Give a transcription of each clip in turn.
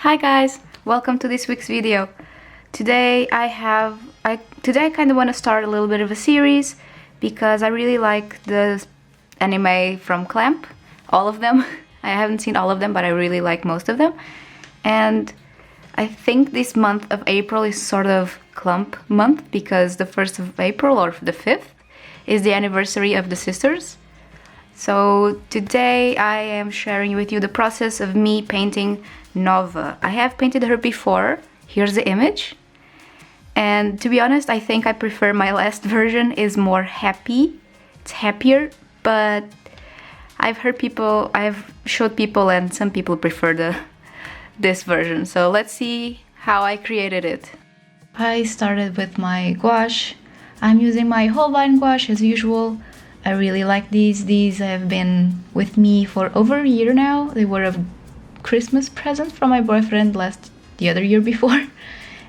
Hi guys, welcome to this week's video. Today I kind of want to start a little bit of a series because I really like the anime from Clamp, all of them. I haven't seen all of them, but I really like most of them. And I think this month of April is sort of Clamp month because the 1st of April or the 5th is the anniversary of the sisters. So today I am sharing with you the process of me painting Nova. I have painted her before. Here's the image. And to be honest, I think I prefer my last version is more happy. It's happier, but I've showed people and some people prefer this version. So let's see how I created it. I started with my gouache. I'm using my whole line gouache as usual. I really like these. These have been with me for over a year now. They were a Christmas present from my boyfriend the other year before.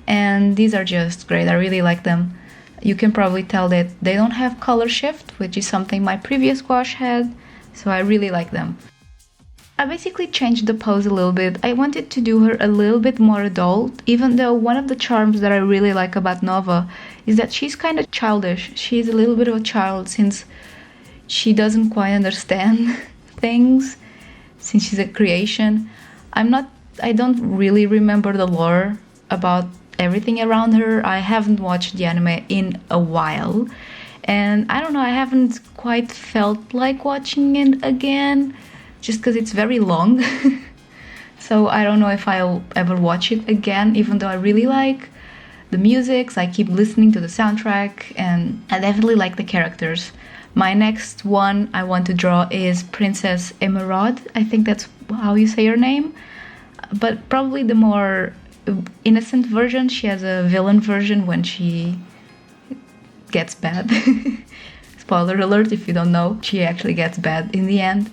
And these are just great. I really like them. You can probably tell that they don't have color shift, which is something my previous gouache had. So I really like them. I basically changed the pose a little bit. I wanted to do her a little bit more adult, even though one of the charms that I really like about Nova is that she's kind of childish. She's a little bit of a child since she doesn't quite understand things, since she's a creation. I don't really remember the lore about everything around her. I haven't watched the anime in a while, and I don't know, I haven't quite felt like watching it again, just because it's very long. So I don't know if I'll ever watch it again, even though I really like the music. I keep listening to the soundtrack, and I definitely like the characters. My next one I want to draw is Princess Emerald. I think that's how you say her name. But probably the more innocent version. She has a villain version when she gets bad. Spoiler alert if you don't know. She actually gets bad in the end.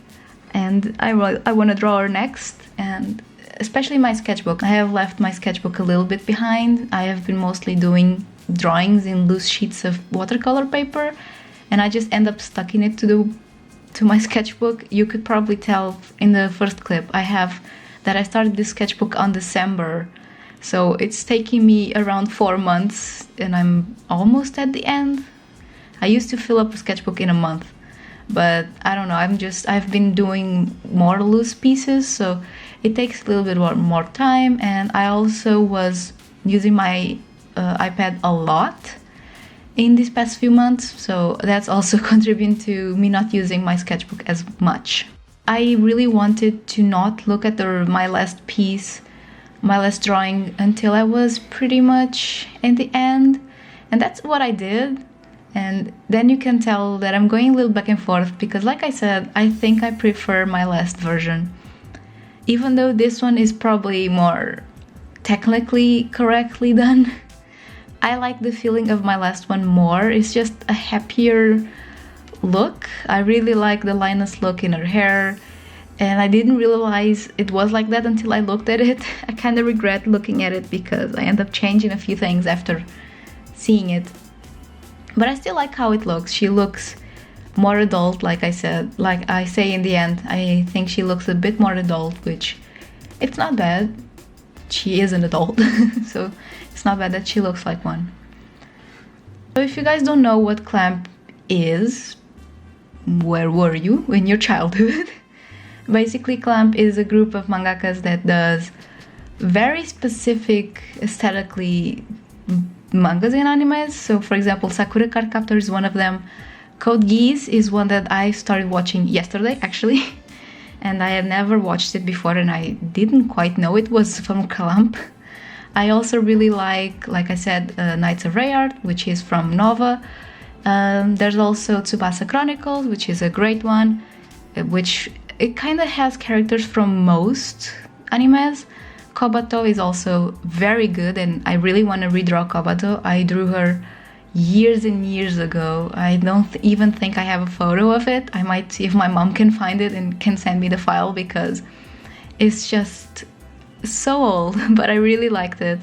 And I want to draw her next. And especially my sketchbook. I have left my sketchbook a little bit behind. I have been mostly doing drawings in loose sheets of watercolor paper. And I just end up stuck in it to my sketchbook. You could probably tell in the first clip I started this sketchbook on December. So it's taking me around 4 months and I'm almost at the end. I used to fill up a sketchbook in a month, but I don't know, I've been doing more loose pieces, so it takes a little bit more time. And I also was using my iPad a lot in these past few months, so that's also contributing to me not using my sketchbook as much. I really wanted to not look at my last piece, my last drawing, until I was pretty much in the end, and that's what I did. And then you can tell that I'm going a little back and forth because, like I said, I think I prefer my last version, even though this one is probably more technically correctly done. I like the feeling of my last one more. It's just a happier look. I really like the Linus look in her hair, and I didn't realize it was like that until I looked at it. I kind of regret looking at it because I end up changing a few things after seeing it. But I still like how it looks. She looks more adult, like I said. Like I say in the end, I think she looks a bit more adult, which it's not bad. She is an adult, so it's not bad that she looks like one. So if you guys don't know what Clamp is, where were you in your childhood? Basically, Clamp is a group of mangakas that does very specific aesthetically mangas and animes. So for example, Sakura Card Captor is one of them. Code Geass is one that I started watching yesterday actually. And I had never watched it before and I didn't quite know it was from Clamp. I also really like I said, Knights of Rayard, which is from Nova. There's also Tsubasa Chronicles, which is a great one, which it kind of has characters from most animes. Kobato is also very good and I really want to redraw Kobato. I drew her years and years ago. I don't even think I have a photo of it. I might see if my mom can find it and can send me the file because it's just so old, but I really liked it.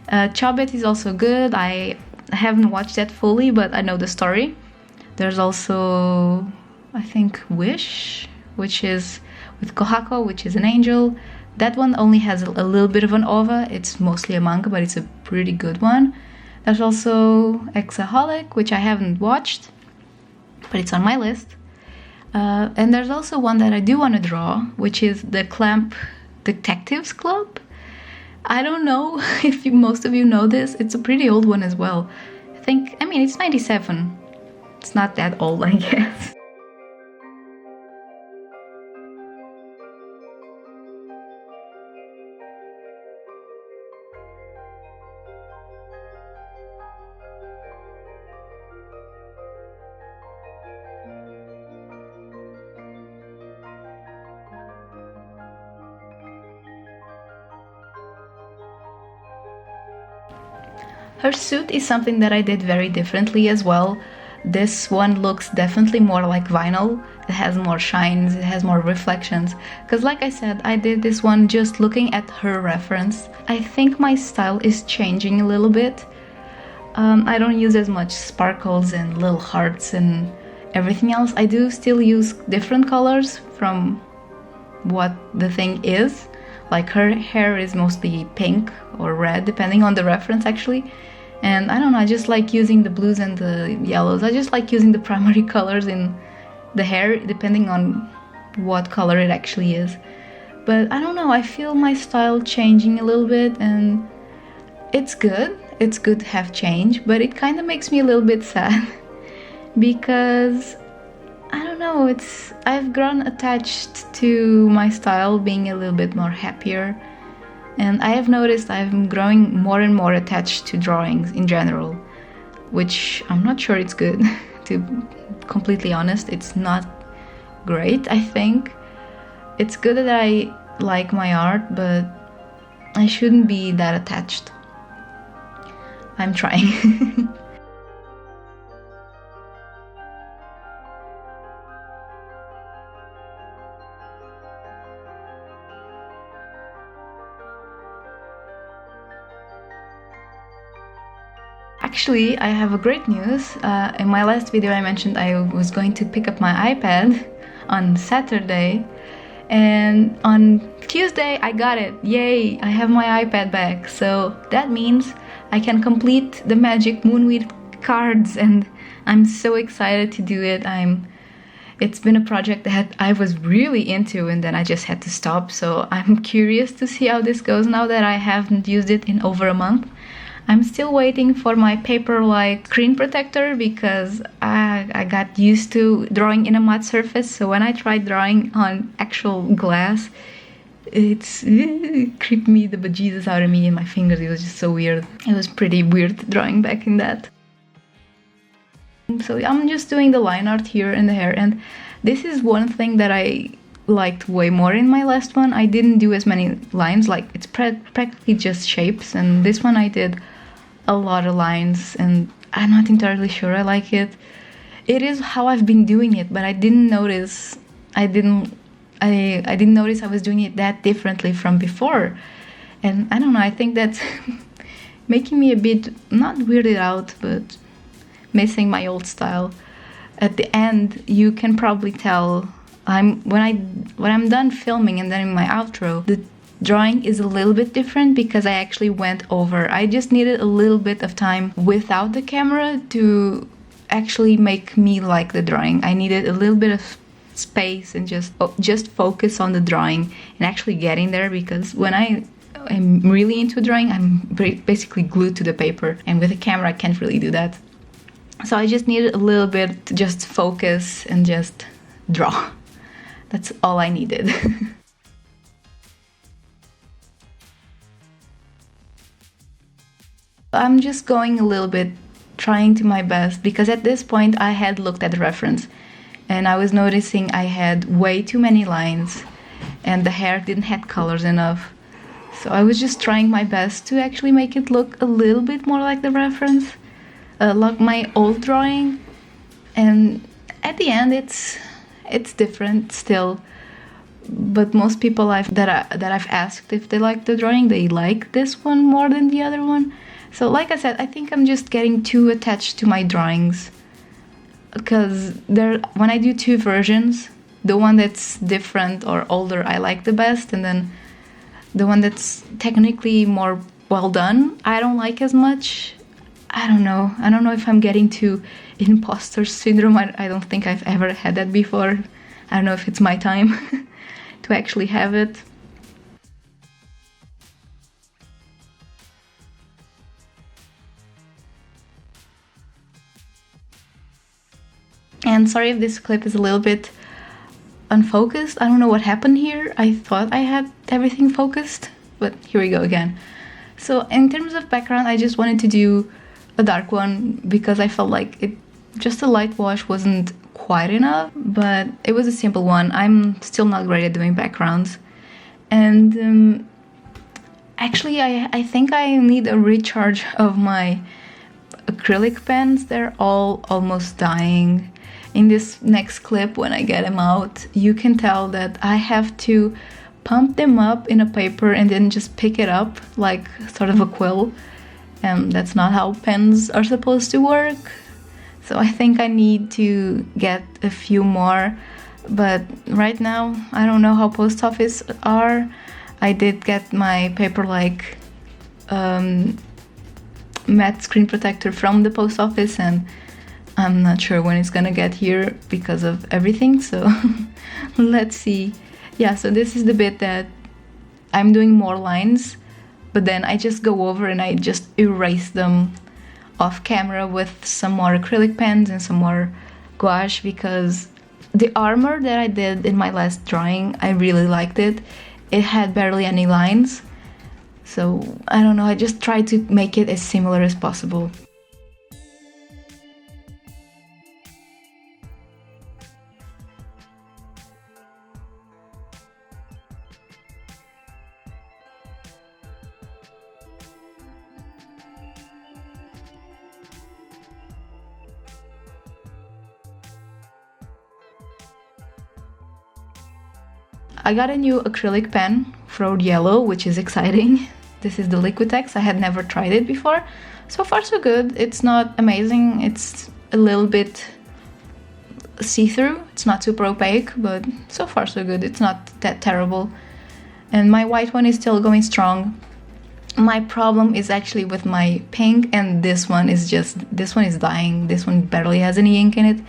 Chobet is also good. I haven't watched that fully, but I know the story. There's also, I think, Wish, which is with Kohako, which is an angel. That one only has a little bit of an OVA. It's mostly a manga, but it's a pretty good one. There's also Exaholic, which I haven't watched, but it's on my list. And there's also one that I do want to draw, which is the Clamp Detectives Club. I don't know if most of you know this. It's a pretty old one as well. I mean, it's 97. It's not that old, I guess. Her suit is something that I did very differently as well. This one looks definitely more like vinyl. It has more shines, it has more reflections. Because like I said, I did this one just looking at her reference. I think my style is changing a little bit. I don't use as much sparkles and little hearts and everything else. I do still use different colors from what the thing is. Like her hair is mostly pink or red, depending on the reference actually. And I don't know, I just like using the blues and the yellows. I just like using the primary colors in the hair, depending on what color it actually is. But I don't know, I feel my style changing a little bit, and it's good. It's good to have change, but it kind of makes me a little bit sad because I don't know, I've grown attached to my style being a little bit more happier, and I have noticed I'm growing more and more attached to drawings in general, which I'm not sure it's good. To be completely honest, it's not great. I think it's good that I like my art, but I shouldn't be that attached. I'm trying. Actually, I have a great news. In my last video I mentioned I was going to pick up my iPad on Saturday, and on Tuesday I got it. Yay! I have my iPad back, so that means I can complete the Magic Moonwheel cards, and I'm so excited to do it. It's been a project that I was really into, and then I just had to stop, so I'm curious to see how this goes now that I haven't used it in over a month. I'm still waiting for my paper-like screen protector because I got used to drawing in a matte surface, so when I tried drawing on actual glass, it creeped me the bejesus out of me in my fingers. It was just so weird. It was pretty weird drawing back in that. So I'm just doing the line art here in the hair, and this is one thing that I liked way more in my last one. I didn't do as many lines, like it's practically just shapes, and this one I did a lot of lines, and I'm not entirely sure I like it. It is how I've been doing it, but I didn't notice I notice I was doing it that differently from before. And I don't know, I think that's making me a bit, not weirded out, but missing my old style. At the end, you can probably tell when I'm done filming and then in my outro, the drawing is a little bit different because I actually went over. I just needed a little bit of time without the camera to actually make me like the drawing. I needed a little bit of space and just focus on the drawing and actually getting there, because when I'm really into drawing, I'm basically glued to the paper, and with a camera I can't really do that. So I just needed a little bit to just focus and just draw. That's all I needed. I'm just going a little bit, trying to my best, because at this point I had looked at the reference and I was noticing I had way too many lines and the hair didn't have colors enough. So I was just trying my best to actually make it look a little bit more like the reference, like my old drawing. And at the end it's different still, but most people that I've asked if they like the drawing, they like this one more than the other one. So like I said, I think I'm just getting too attached to my drawings, because when I do two versions, the one that's different or older I like the best, and then the one that's technically more well done, I don't like as much. I don't know if I'm getting to imposter syndrome. I don't think I've ever had that before. I don't know if it's my time to actually have it. And sorry if this clip is a little bit unfocused. I don't know what happened here. I thought I had everything focused, but here we go again. So in terms of background, I just wanted to do a dark one because I felt like just a light wash wasn't quite enough, but it was a simple one. I'm still not great at doing backgrounds. And actually I think I need a recharge of my acrylic pens. They're all almost dying. In this next clip, when I get them out, you can tell that I have to pump them up in a paper and then just pick it up like sort of a quill. And that's not how pens are supposed to work. So I think I need to get a few more. But right now, I don't know how post office are. I did get my paper-like matte screen protector from the post office, and I'm not sure when it's gonna get here because of everything, so let's see. Yeah, so this is the bit that I'm doing more lines, but then I just go over and I just erase them off camera with some more acrylic pens and some more gouache, because the armor that I did in my last drawing, I really liked it. It had barely any lines, so I don't know, I just tried to make it as similar as possible. I got a new acrylic pen, Fraud Yellow, which is exciting. This is the Liquitex. I had never tried it before. So far so good. It's not amazing. It's a little bit see-through. It's not super opaque, but so far so good. It's not that terrible. And my white one is still going strong. My problem is actually with my pink, and this one is dying. This one barely has any ink in it.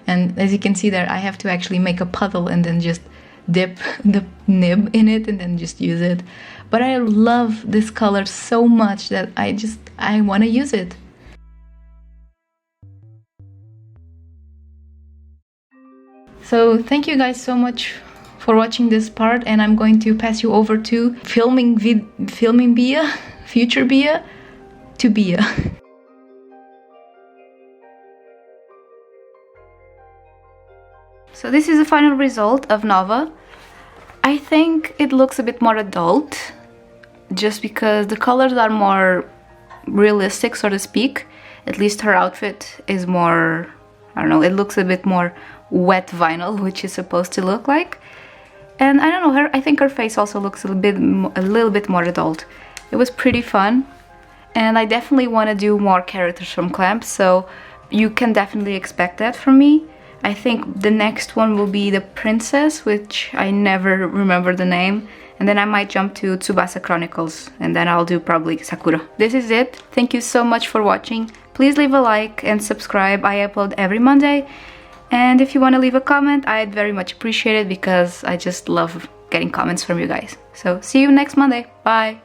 And as you can see there, I have to actually make a puddle and then just dip the nib in it and then just use it. But I love this color so much that I want to use it. So thank you guys so much for watching this part, and I'm going to pass you over to filming Bia, future Bia, to Bia. So this is the final result of Nova. I think it looks a bit more adult, just because the colors are more realistic, so to speak. At least her outfit is more, I don't know, it looks a bit more wet vinyl, which is supposed to look like. And I don't know, I think her face also looks a little bit more adult. It was pretty fun, and I definitely want to do more characters from Clamp, so you can definitely expect that from me. I think the next one will be the princess, which I never remember the name, and then I might jump to Tsubasa Chronicles, and then I'll do probably Sakura. This is it. Thank you so much for watching. Please leave a like and subscribe. I upload every Monday, and if you want to leave a comment, I'd very much appreciate it, because I just love getting comments from you guys. So see you next Monday. Bye!